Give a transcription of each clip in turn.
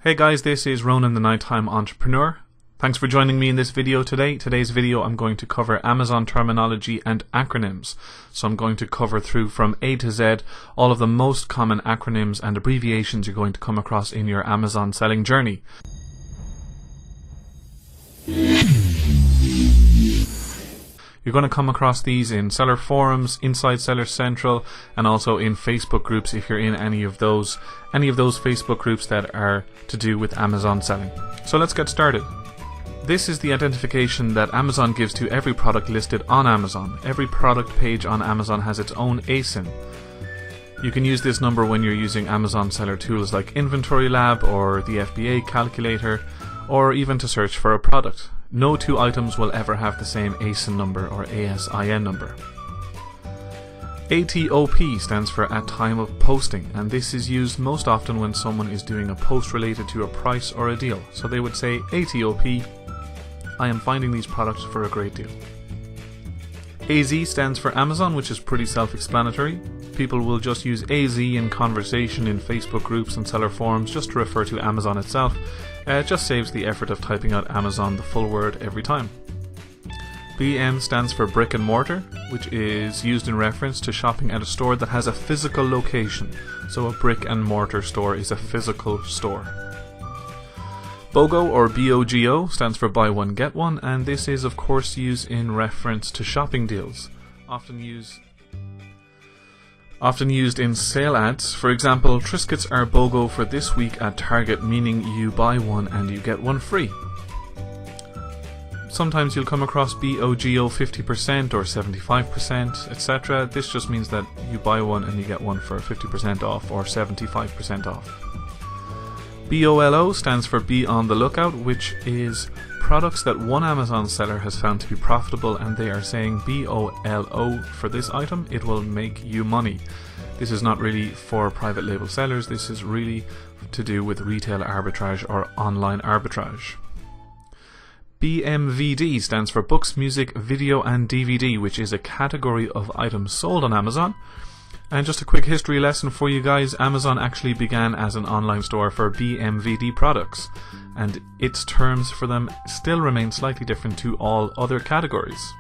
Hey guys, this is Ronan the Nighttime Entrepreneur. Thanks for joining me in this video today. Today's video I'm going to cover Amazon terminology and acronyms. So I'm going to cover through from A to Z all of the most common acronyms and abbreviations you're going to come across in your Amazon selling journey. You're going to come across these in seller forums, inside Seller Central, and also in Facebook groups if you're in any of those Facebook groups that are to do with Amazon selling. So let's get started. This is the identification that Amazon gives to every product listed on Amazon. Every product page on Amazon has its own ASIN. You can use this number when you're using Amazon seller tools like Inventory Lab or the FBA calculator, or even to search for a product. No two items will ever have the same ASIN number or ASIN number. ATOP stands for at time of posting, and this is used most often when someone is doing a post related to a price or a deal. So they would say ATOP, I am finding these products for a great deal. AZ stands for Amazon, which is pretty self-explanatory. People will just use AZ in conversation in Facebook groups and seller forums just to refer to Amazon itself. It just saves the effort of typing out Amazon the full word every time. BM stands for brick and mortar, which is used in reference to shopping at a store that has a physical location. So a brick and mortar store is a physical store. BOGO or BOGO stands for buy one get one, and this is of course used in reference to shopping deals, often used in sale ads. For example, Triscuits are BOGO for this week at Target, meaning you buy one and you get one free. Sometimes you'll come across BOGO 50% or 75%, etc. This just means that you buy one and you get one for 50% off or 75% off. BOLO stands for be on the lookout, which is products that one Amazon seller has found to be profitable and they are saying BOLO for this item, it will make you money. This is not really for private label sellers, this is really to do with retail arbitrage or online arbitrage. BMVD stands for books, music, video and DVD, which is a category of items sold on Amazon. And just a quick history lesson for you guys, Amazon actually began as an online store for BMVD products, and its terms for them still remain slightly different to all other categories.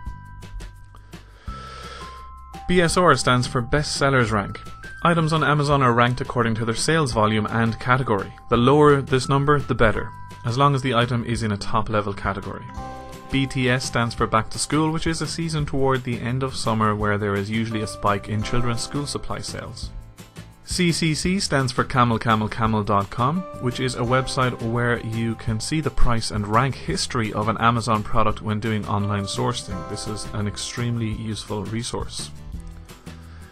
BSR stands for best sellers rank. Items on Amazon are ranked according to their sales volume and category. The lower this number, the better, as long as the item is in a top level category. BTS stands for back to school, which is a season toward the end of summer where there is usually a spike in children's school supply sales. CCC stands for camelcamel.com, which is a website where you can see the price and rank history of an Amazon product when doing online sourcing. This is an extremely useful resource.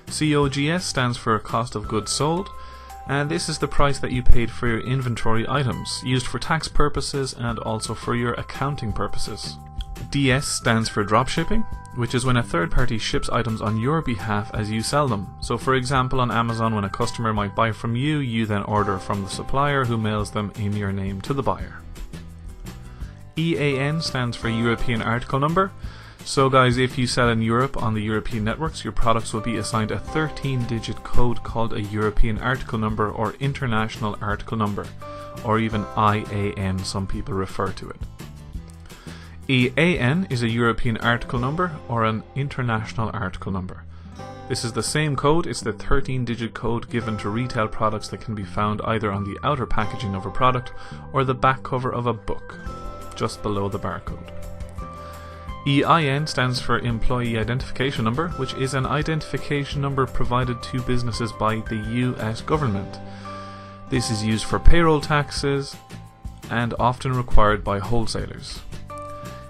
COGS stands for cost of goods sold, and this is the price that you paid for your inventory items, used for tax purposes and also for your accounting purposes. DS stands for dropshipping, which is when a third party ships items on your behalf as you sell them. So for example, on Amazon, when a customer might buy from you, you then order from the supplier who mails them in your name to the buyer. EAN stands for European Article Number. So guys, if you sell in Europe on the European networks, your products will be assigned a 13-digit code called a European Article Number or International Article Number, or even IAN, some people refer to it. EAN is a European Article Number or an International Article Number. This is the same code, it's the 13-digit code given to retail products that can be found either on the outer packaging of a product or the back cover of a book, just below the barcode. EIN stands for Employee Identification Number, which is an identification number provided to businesses by the US government. This is used for payroll taxes and often required by wholesalers.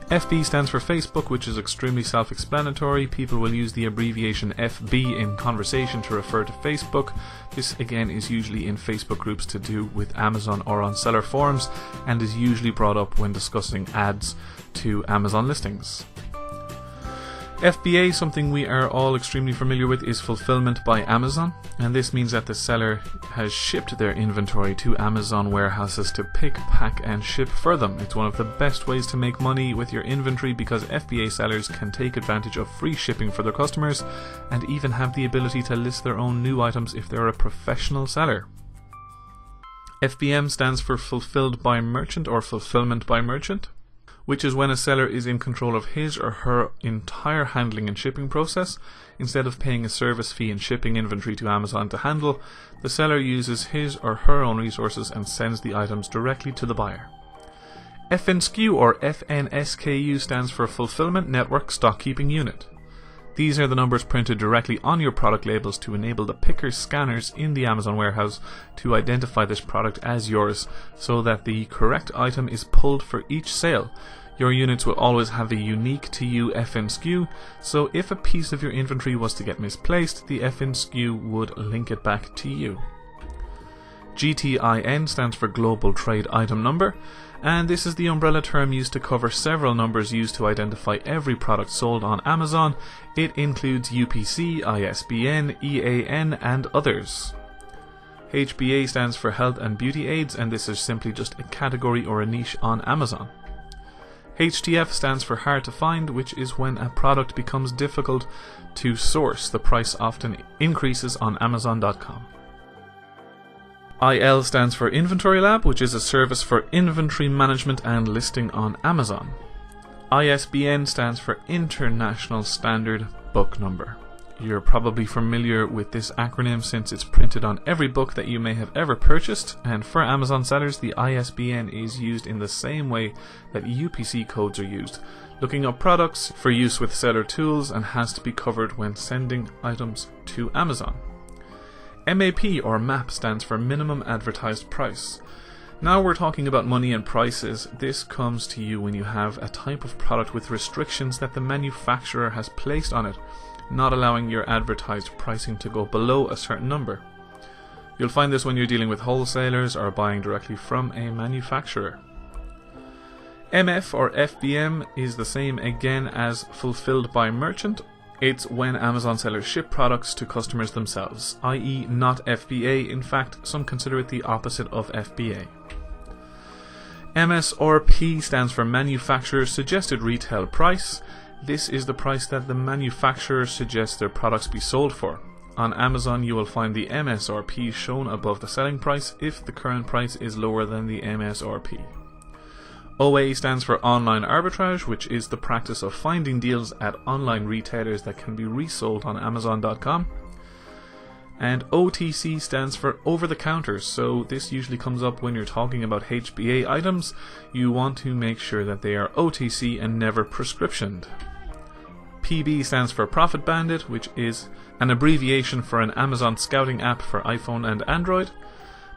FB stands for Facebook, which is extremely self-explanatory. People will use the abbreviation FB in conversation to refer to Facebook. This again is usually in Facebook groups to do with Amazon or on seller forums, and is usually brought up when discussing ads to Amazon listings. FBA, something we are all extremely familiar with, is fulfillment by Amazon, and this means that the seller has shipped their inventory to Amazon warehouses to pick, pack and ship for them. It's one of the best ways to make money with your inventory because FBA sellers can take advantage of free shipping for their customers and even have the ability to list their own new items if they're a professional seller. FBM stands for Fulfilled by Merchant or Fulfillment by Merchant, which is when a seller is in control of his or her entire handling and shipping process. Instead of paying a service fee and shipping inventory to Amazon to handle, the seller uses his or her own resources and sends the items directly to the buyer. FNSKU or FNSKU stands for Fulfillment Network Stock Keeping Unit. These are the numbers printed directly on your product labels to enable the pickers scanners in the Amazon warehouse to identify this product as yours, so that the correct item is pulled for each sale. Your units will always have a unique to you FNSKU, so if a piece of your inventory was to get misplaced, the FNSKU would link it back to you. GTIN stands for Global Trade Item Number, and this is the umbrella term used to cover several numbers used to identify every product sold on Amazon. It includes UPC, ISBN, EAN, and others. HBA stands for Health and Beauty Aids, and this is simply just a category or a niche on Amazon. HTF stands for Hard to Find, which is when a product becomes difficult to source. The price often increases on Amazon.com. IL stands for Inventory Lab, which is a service for inventory management and listing on Amazon. ISBN stands for International Standard Book Number. You're probably familiar with this acronym since it's printed on every book that you may have ever purchased, and for Amazon sellers, the ISBN is used in the same way that UPC codes are used, looking up products for use with seller tools, and has to be covered when sending items to Amazon. MAP or MAP stands for Minimum Advertised Price. Now we're talking about money and prices. This comes to you when you have a type of product with restrictions that the manufacturer has placed on it, not allowing your advertised pricing to go below a certain number. You'll find this when you're dealing with wholesalers or buying directly from a manufacturer. MF or FBM is the same again as Fulfilled by Merchant. It's when Amazon sellers ship products to customers themselves, i.e. not FBA. In fact, some consider it the opposite of FBA. MSRP stands for Manufacturer Suggested Retail Price. This is the price that the manufacturer suggests their products be sold for. On Amazon, you will find the MSRP shown above the selling price if the current price is lower than the MSRP. OA stands for Online Arbitrage, which is the practice of finding deals at online retailers that can be resold on Amazon.com. And OTC stands for Over the Counter, so this usually comes up when you're talking about HBA items. You want to make sure that they are OTC and never prescriptioned. PB stands for Profit Bandit, which is an abbreviation for an Amazon scouting app for iPhone and Android.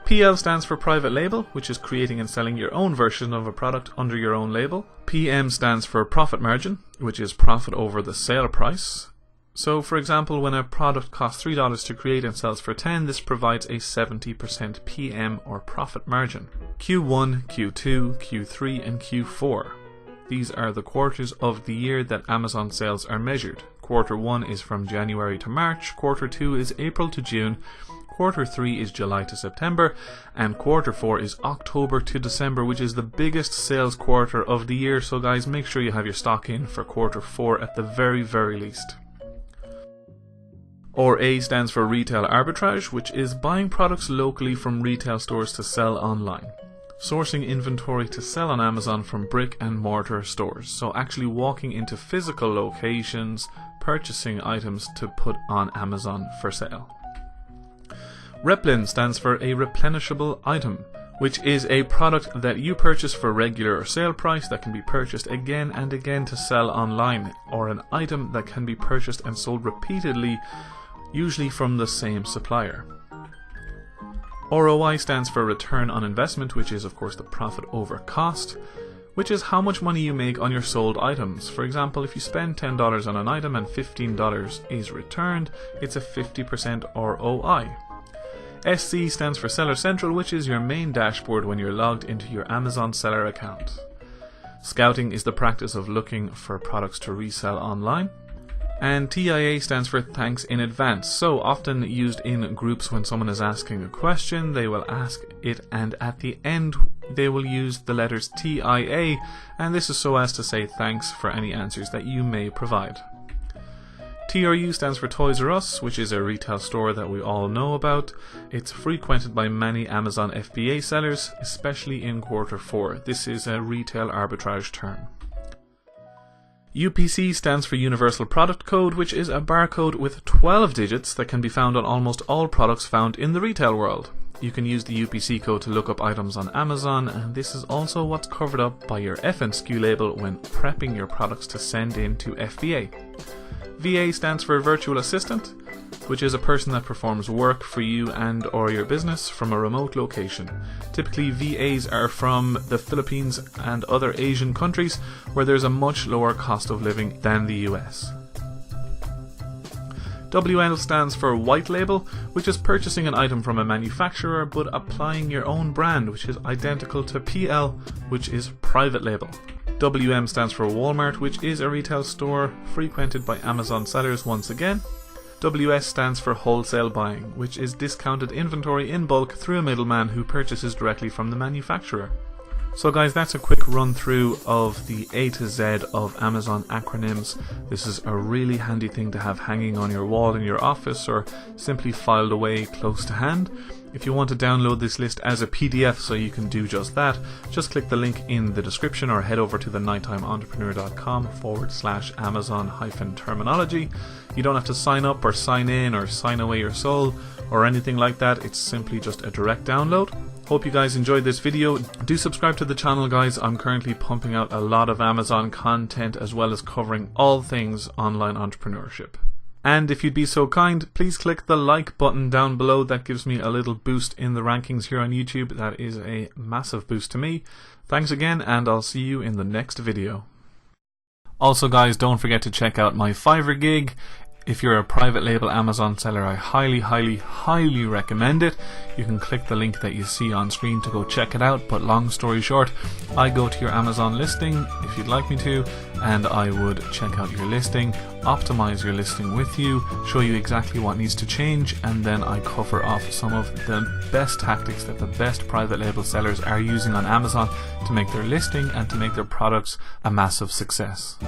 PL stands for Private Label, which is creating and selling your own version of a product under your own label. PM stands for Profit Margin, which is profit over the sale price. So, for example, when a product costs $3 to create and sells for $10, this provides a 70% PM or profit margin. Q1, Q2, Q3, and Q4. These are the quarters of the year that Amazon sales are measured. Quarter 1 is from January to March, Quarter 2 is April to June, Quarter 3 is July to September, and Quarter 4 is October to December, which is the biggest sales quarter of the year. So guys, make sure you have your stock in for Quarter 4 at the very, very least. Or A stands for Retail Arbitrage, which is buying products locally from retail stores to sell online. Sourcing inventory to sell on Amazon from brick and mortar stores. So actually walking into physical locations, purchasing items to put on Amazon for sale. Replin stands for a replenishable item, which is a product that you purchase for regular or sale price that can be purchased again and again to sell online, or an item that can be purchased and sold repeatedly, usually from the same supplier. ROI stands for Return on Investment, which is of course the profit over cost, which is how much money you make on your sold items. For example, if you spend $10 on an item and $15 is returned, it's a 50% ROI. SC stands for Seller Central, which is your main dashboard when you're logged into your Amazon seller account. Scouting is the practice of looking for products to resell online. And TIA stands for Thanks in Advance, so often used in groups when someone is asking a question, they will ask it, and at the end they will use the letters TIA, and this is so as to say thanks for any answers that you may provide. TRU stands for Toys R Us, which is a retail store that we all know about. It's frequented by many Amazon FBA sellers, especially in Q4. This is a retail arbitrage term. UPC stands for Universal Product Code, which is a barcode with 12 digits that can be found on almost all products found in the retail world. You can use the UPC code to look up items on Amazon, and this is also what's covered up by your FNSKU label when prepping your products to send in to FBA. VA stands for Virtual Assistant, which is a person that performs work for you and or your business from a remote location. Typically VAs are from the Philippines and other Asian countries where there's a much lower cost of living than the US. WL stands for White Label, which is purchasing an item from a manufacturer but applying your own brand, which is identical to PL, which is Private Label. WM stands for Walmart, which is a retail store frequented by Amazon sellers once again. WS stands for Wholesale Buying, which is discounted inventory in bulk through a middleman who purchases directly from the manufacturer. So guys, that's a quick run through of the A to Z of Amazon acronyms. This is a really handy thing to have hanging on your wall in your office or simply filed away close to hand. If you want to download this list as a PDF so you can do just that, just click the link in the description or head over to the nighttimeentrepreneur.com/Amazon-terminology. You don't have to sign up or sign in or sign away your soul or anything like that. It's simply just a direct download. Hope you guys enjoyed this video. Do subscribe to the channel, guys. I'm currently pumping out a lot of Amazon content as well as covering all things online entrepreneurship. And if you'd be so kind, please click the like button down below. That gives me a little boost in the rankings here on YouTube. That is a massive boost to me. Thanks again, and I'll see you in the next video. Also guys, don't forget to check out my Fiverr gig. If you're a private label Amazon seller, I highly recommend it. You can click the link that you see on screen to go check it out, but long story short, I go to your Amazon listing if you'd like me to, and I would check out your listing, optimize your listing with you, show you exactly what needs to change, and then I cover off some of the best tactics that the best private label sellers are using on Amazon to make their listing and to make their products a massive success.